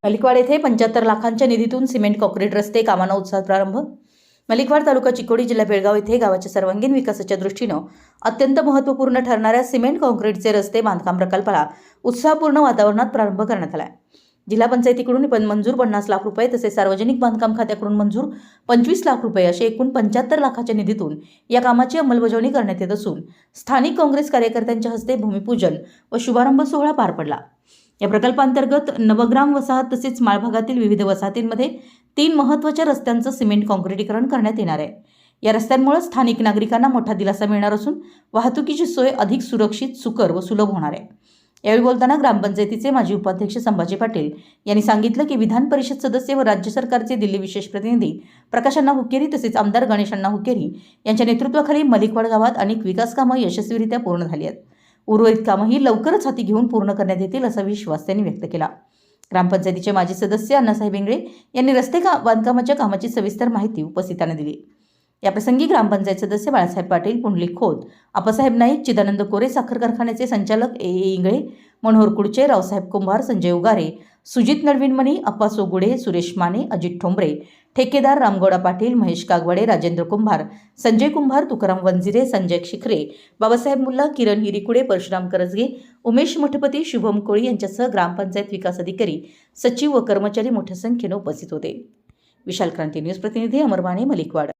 मलिकवाड येथे 75 लाखांच्या निधीतून सिमेंट कॉन्क्रीट रस्ते कामांना उत्साहात प्रारंभ। मलिकवाड तालुका चिकोडी जिल्हा बेळगाव येथे गावाच्या सर्वांगीण विकासाच्या दृष्टीने अत्यंत महत्त्वपूर्ण ठरणाऱ्या सिमेंट कॉन्क्रीटचे रस्ते बांधकाम प्रकल्पाला उत्साहपूर्ण वातावरणात प्रारंभ करण्यात आला आहे। जिल्हा पंचायतीकडून मंजूर 50 लाख रुपये तसेच सार्वजनिक बांधकाम खात्याकडून मंजूर 25 लाख रुपये असे एकूण 75 लाखाच्या निधीतून या कामाची अंमलबजावणी करण्यात येत असून स्थानिक काँग्रेस कार्यकर्त्यांच्या हस्ते भूमिपूजन व शुभारंभ सोहळा पार पडला। या प्रकल्पांतर्गत नवग्राम वसाहत तसेच माळ भागातील विविध वसाहतींमध्ये 3 महत्त्वाच्या रस्त्यांचं सिमेंट कॉन्क्रीटीकरण करण्यात येणार आहे। या रस्त्यांमुळे स्थानिक नागरिकांना मोठा दिलासा मिळणार असून वाहतुकीची सोय अधिक सुरक्षित, सुकर व सुलभ होणार आहे। यावेळी बोलताना ग्रामपंचायतीचे माजी उपाध्यक्ष संभाजी पाटील यांनी सांगितलं की विधान परिषद सदस्य व राज्य सरकारचे दिल्ली विशेष प्रतिनिधी प्रकाश अण्णा हुक्केरी तसेच आमदार गणेश अण्णा हुक्केरी यांच्या नेतृत्वाखाली मलिकवाड गावात अनेक विकास कामं यशस्वीरित्या पूर्ण झाली आहेत। उर्वरित कामंही लवकरच हाती घेऊन पूर्ण करण्यात येतील असा विश्वास त्यांनी व्यक्त केला। ग्रामपंचायतीचे माजी सदस्य अण्णासाहेब इंगळे यांनी रस्ते बांधकामाच्या कामाची सविस्तर माहिती उपस्थितांना दिली। याप्रसंगी ग्रामपंचायत सदस्य बाळासाहेब पाटील, पुंडलिक खोत, आप्पासाहेब नाईक, चिदानंद कोरे, साखर कारखान्याचे संचालक ए इंगळे, मनोहर कुडचे, रावसाहेब कुंभार, संजय उगारे, सुजित नळविणमणी, अप्पा सोगुडे, सुरेश माने, अजित ठोंबरे, ठेकेदार रामगौडा पाटील, महेश कागवाडे, राजेंद्र कुंभार, संजय कुंभार, तुकाराम वंजिरे, संजय शिखरे, बाबासाहेब मुल्ला, किरण हिरीकुडे, परशुराम करजगे, उमेश मठपती, शुभम कोळी यांच्यासह ग्रामपंचायत विकास अधिकारी, सचिव व कर्मचारी मोठ्या संख्येने उपस्थित होते। विशाल क्रांती न्यूज प्रतिनिधी अमर माने, मलिकवाड।